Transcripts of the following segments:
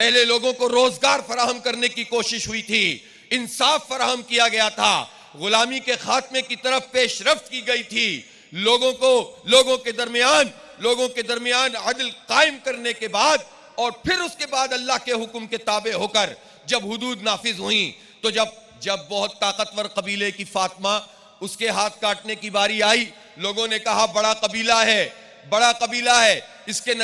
पहले लोगों को रोजगार फराहम करने की कोशिश हुई थी, इंसाफ फराहम किया गया था, गुलामी के खात्मे की तरफ पेशरफ्त की गई थी, लोगों के दरमियान अदल कायम करने के बाद और फिर उसके बाद अल्लाह के हुक्म के ताबे होकर जब हुदूद नाफिज हुई तो जब बहुत ताकतवर कबीले की फातिमा उसके हाथ काटने की बारी आई, लोगों ने कहा बड़ा कबीला है, इसके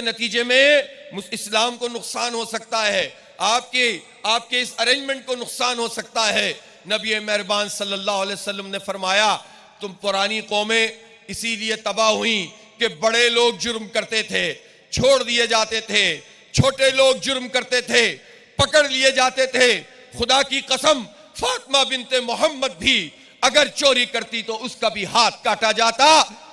नतीजे में इस्लाम को नुकसान हो सकता है, आपके इस अरेंजमेंट को नुकसान हो सकता है। नबी मेहरबान सल्लल्लाहु अलैहि वसल्लम ने फरमाया तुम पुरानी कौमें इसीलिए तबाह हुई कि बड़े लोग जुर्म करते थे, छोड़ दिए जाते थे, छोटे लोग जुर्म करते थे, पकड़ लिए जाते थे। खुदा की कसम फातिमा बिनते मोहम्मद भी अगर चोरी करती तो उसका भी हाथ काटा जाता।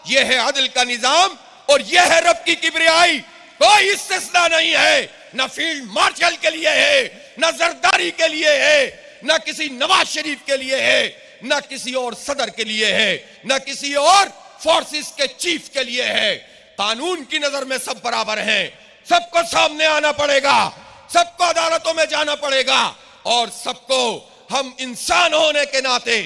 यह है अदल का निजाम और यह है रब की किबरियाई, कोई इस्तिस्ना नहीं है। न फील्ड मार्शल के लिए है, न जरदारी के लिए है, न किसी नवाज शरीफ के लिए है, न किसी और सदर के लिए है, न किसी और फोर्सेस के चीफ के लिए है। कानून की नजर में सब बराबर हैं, सबको सामने आना पड़ेगा, सबको अदालतों में जाना पड़ेगा और सबको हम इंसान होने के नाते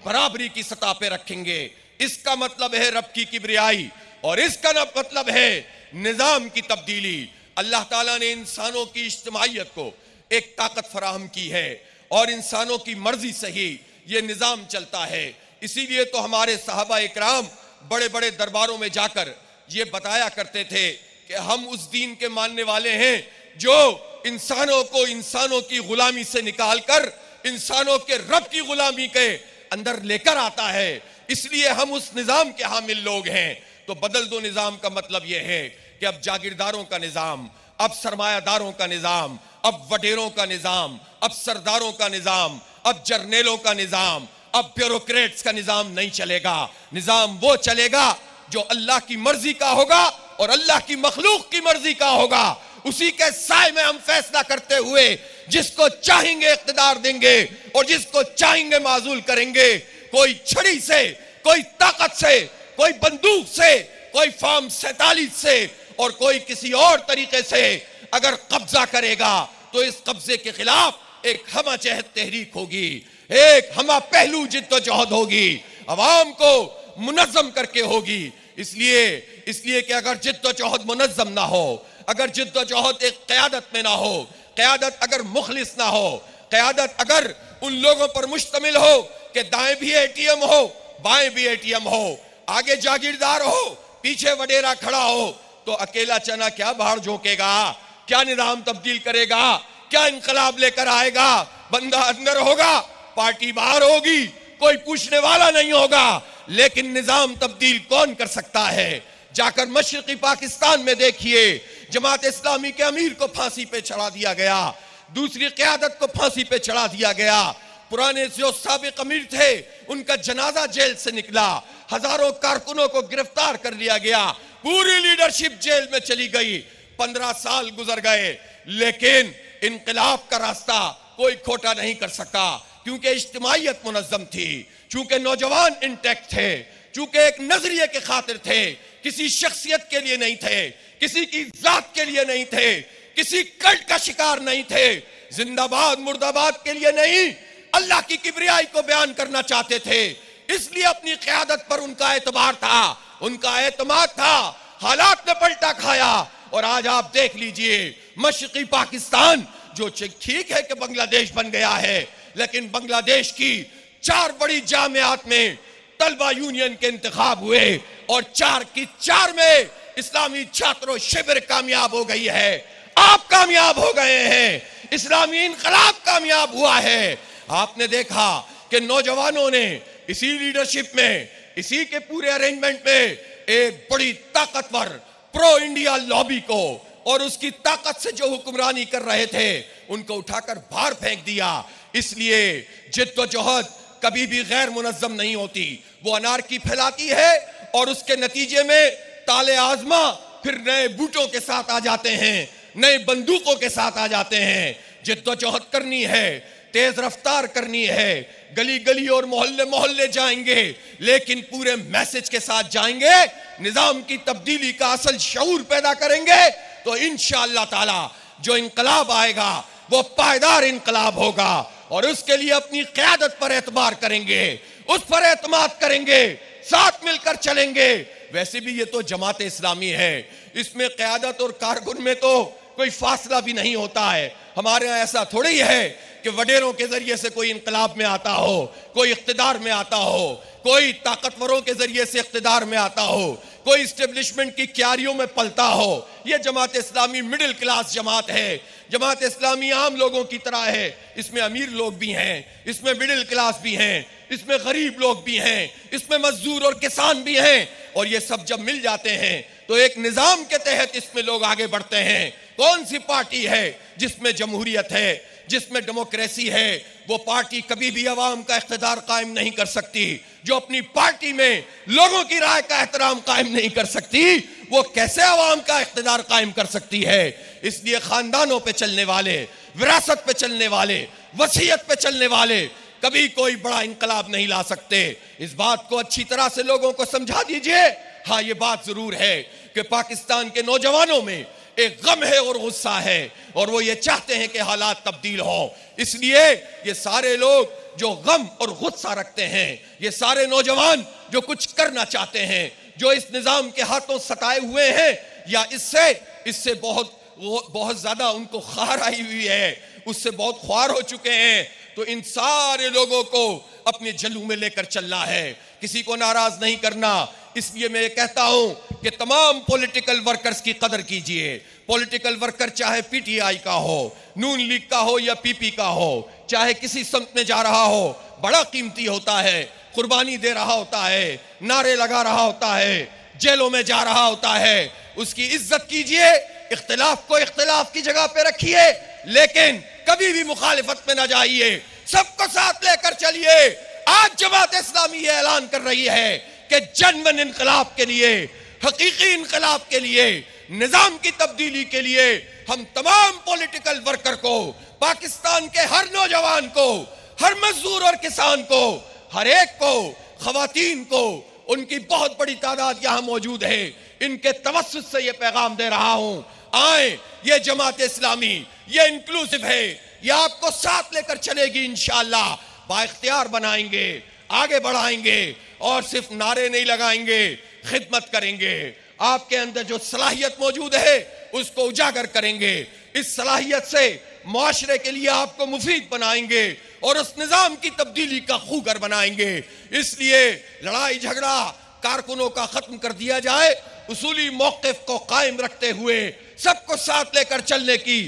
बराबरी की सतह पे रखेंगे। इसका मतलब है रब की किबरियाई और इसका मतलब है निजाम की तब्दीली। अल्लाह ताला ने इंसानों की इज्तिमाइयत को एक ताकत फराहम की है और इंसानों की मर्जी से ही ये निजाम चलता है। इसीलिए तो हमारे सहाबा इकराम बड़े बड़े दरबारों में जाकर ये बताया करते थे कि हम उस दीन के मानने वाले हैं जो इंसानों की गुलामी से निकालकर इंसानों के रब की गुलामी के अंदर लेकर आता है। इसलिए हम उस निजाम के हामिल लोग हैं। तो बदल दो निजाम का मतलब यह है कि अब जागीरदारों का निजाम, अब सरमायादारों का निजाम, अब वडेरों का निजाम, अब सरदारों का निजाम, अब जर्नेलों का निजाम, अब ब्यूरोक्रेट्स का निजाम नहीं चलेगा। निजाम वो चलेगा जो अल्लाह की मर्जी का होगा और अल्लाह की मखलूक की मर्जी का होगा। उसी के साए में हम फैसला करते हुए जिसको चाहेंगे इख्तिदार देंगे और जिसको चाहेंगे माजूल करेंगे। कोई छड़ी से, कोई ताकत से, कोई बंदूक से, कोई फॉर्म 47 से और कोई किसी और तरीके से अगर कब्जा करेगा तो इस कब्जे के खिलाफ एक हमा चहत तहरीक होगी, एक हमा पहलू जिद्दोजहद होगी, अवाम को मुनज़्ज़म करके होगी। इसलिए कि अगर जिद्दोजहद मुनज़्ज़म ना हो, अगर जिद्दोजहद एक क़यादत में ना हो, क़यादत अगर मुखलिस ना हो, क़यादत अगर उन लोगों पर मुश्तमिल हो कि दाएं भी एटीएम हो, बाएं भी एटीएम हो, आगे जागीरदार हो, पीछे वडेरा खड़ा हो, तो अकेला चना क्या बाहर झोंकेगा, क्या निजाम तब्दील करेगा, क्या इंकलाब लेकर आएगा। बंदा अंदर होगा, पार्टी बाहर होगी, कोई पूछने वाला नहीं होगा। लेकिन निजाम तब्दील कौन कर सकता है? जाकर मशरकी पाकिस्तान में देखिए, जमात इस्लामी के अमीर को फांसी पे चढ़ा दिया गया, दूसरी क़यादत को फांसी पे चढ़ा दिया गया, पुराने जो साबिक अमीर थे उनका जनाजा जेल से निकला, हजारों कारकुनों को गिरफ्तार कर लिया गया, पूरी लीडरशिप जेल में चली गई, 15 साल गुजर गए, लेकिन इनकलाब का रास्ता कोई खोटा नहीं कर सका क्योंकि इज्तिमाइयत मुनज़्ज़म थी, चूंकि नौजवान इंटैक्ट थे, चूंकि एक नजरिए के खातिर थे, किसी शख्सियत के लिए नहीं थे, किसी की जात के लिए नहीं थे, किसी कल्ट का शिकार नहीं थे, जिंदाबाद मुर्दाबाद के लिए नहीं, अल्लाह की किबरियाई को बयान करना चाहते थे। इसलिए अपनी क़यादत पर उनका एतबार था, उनका एतमाद था। हालात ने पलटा खाया और आज आप देख लीजिए मशरकी पाकिस्तान जो ठीक है कि बांग्लादेश बन गया है, लेकिन बांग्लादेश की 4 बड़ी जामियात में तलबा यूनियन के इंतखाब हुए और 4 की 4 में इस्लामी छात्रों शिविर कामयाब हो गई है। आप कामयाब हो गए हैं, इस्लामी इनकलाब कामयाब हुआ है। आपने देखा कि नौजवानों ने इसी लीडरशिप में, इसी के पूरे अरेंजमेंट में एक बड़ी ताकतवर प्रो इंडिया लॉबी को और उसकी ताकत से जो हुक्मरानी कर रहे थे उनको उठाकर बाहर फेंक दिया। इसलिए जिद्दोजहद कभी भी गैर मुनज़्ज़म नहीं होती, वो अनारकी फैलाती है और उसके नतीजे में ताले आजमा फिर नए बूटों के साथ आ जाते हैं, नए बंदूकों के साथ आ जाते हैं। जिद्दोजहद करनी है, तेज रफ्तार करनी है, गली गली और मोहल्ले मोहल्ले जाएंगे, लेकिन पूरे मैसेज के साथ जाएंगे, निजाम की तब्दीली का असल शऊर पैदा करेंगे तो इंशाअल्लाह ताला जो इनकलाब आएगा वो पायदार इनकलाब होगा और उसके लिए अपनी क़यादत पर एतबार करेंगे, उस पर एतमाद करेंगे, साथ मिलकर चलेंगे। वैसे भी ये तो जमात इस्लामी है, इसमें क़यादत और कारकुन में तो कोई फासला भी नहीं होता है। हमारे यहाँ ऐसा थोड़ी है कि वडेरों के जरिए से कोई इनकलाब में आता हो, कोई इख्तिदार में आता हो, कोई ताकतवरों के जरिए से इख्तिदार में आता हो, कोई इस्टेब्लिशमेंट की क्यारियों में पलता हो। यह जमात इस्लामी मिडिल क्लास जमात है। जमात इस्लामी आम लोगों की तरह है। इसमें अमीर लोग भी हैं, इसमें मिडिल क्लास भी हैं, इसमें गरीब लोग भी हैं, इसमें मजदूर और किसान भी हैं। और ये सब जब मिल जाते हैं तो एक निजाम के तहत इसमें लोग आगे बढ़ते हैं। कौन सी पार्टी है जिसमें जमहूरियत है, जिसमें डेमोक्रेसी है? वो पार्टी कभी भी अवाम का इख्तिदार कायम नहीं कर सकती। जो अपनी पार्टी में लोगों की राय का एहतराम कायम नहीं कर सकती, वो कैसे अवाम का इख्तिदार कायम कर सकती है? इसलिए खानदानों पे चलने वाले, विरासत पे चलने वाले, वसीयत पे चलने वाले कभी कोई बड़ा इनकलाब नहीं ला सकते। इस बात को अच्छी तरह से लोगों को समझा दीजिए। हाँ, ये बात जरूर है कि पाकिस्तान के नौजवानों में एक गम है और गुस्सा है और वो ये चाहते हैं कि हालात तब्दील हो। इसलिए ये सारे लोग जो गम और गुस्सा रखते हैं, ये सारे नौजवान जो कुछ करना चाहते हैं, जो इस निजाम के हाथों सताए हुए हैं या इससे बहुत ज्यादा उनको खार आई हुई है, उससे बहुत ख्वार हो चुके हैं, तो इन सारे लोगों को अपने जलू में लेकर चलना है, किसी को नाराज नहीं करना। इसलिए मैं ये कहता हूं कि तमाम पॉलिटिकल वर्कर्स की कदर कीजिए। पॉलिटिकल वर्कर चाहे पीटीआई का हो, नून लीग का हो या पीपी का हो, चाहे किसी संत में जा रहा हो, बड़ा कीमती होता है, कुर्बानी दे रहा होता है, नारे लगा रहा होता है, जेलों में जा रहा होता है। उसकी इज्जत कीजिए, इख्तिलाफ को इख्तिलाफ की जगह पे रखिए, लेकिन कभी भी मुखालिफत में ना जाइए, सबको साथ लेकर चलिए। आज जमात इस्लामी ये ऐलान कर रही है कि जनमन इनकलाब के लिए, हकीकी इनकलाब के लिए, निजाम की तब्दीली के लिए हम तमाम पॉलिटिकल वर्कर को, पाकिस्तान के हर नौजवान को, हर मजदूर और किसान को, हर एक को, खवातीन को, उनकी बहुत बड़ी तादाद यहां मौजूद है, इनके तवस्सुत से ये पैगाम दे रहा हूं, आए, ये जमात इस्लामी ये इंक्लूसिव है, ये आपको साथ लेकर चलेगी। इंशाअल्लाह बाइख्तियार बनाएंगे, आगे बढ़ाएंगे और सिर्फ नारे नहीं लगाएंगे, खिदमत करेंगे। आपके अंदर जो सलाहियत मौजूद है उसको उजागर करेंगे। इस सलाहियत से मुआशरे के लिए आपको मुफीद बनाएंगे और उस निजाम की तब्दीली का खूगर बनाएंगे। इसलिए लड़ाई झगड़ा कारकुनों का खत्म कर दिया जाए, उसूली मौक़िफ़ को कायम रखते हुए सबको साथ लेकर चलने की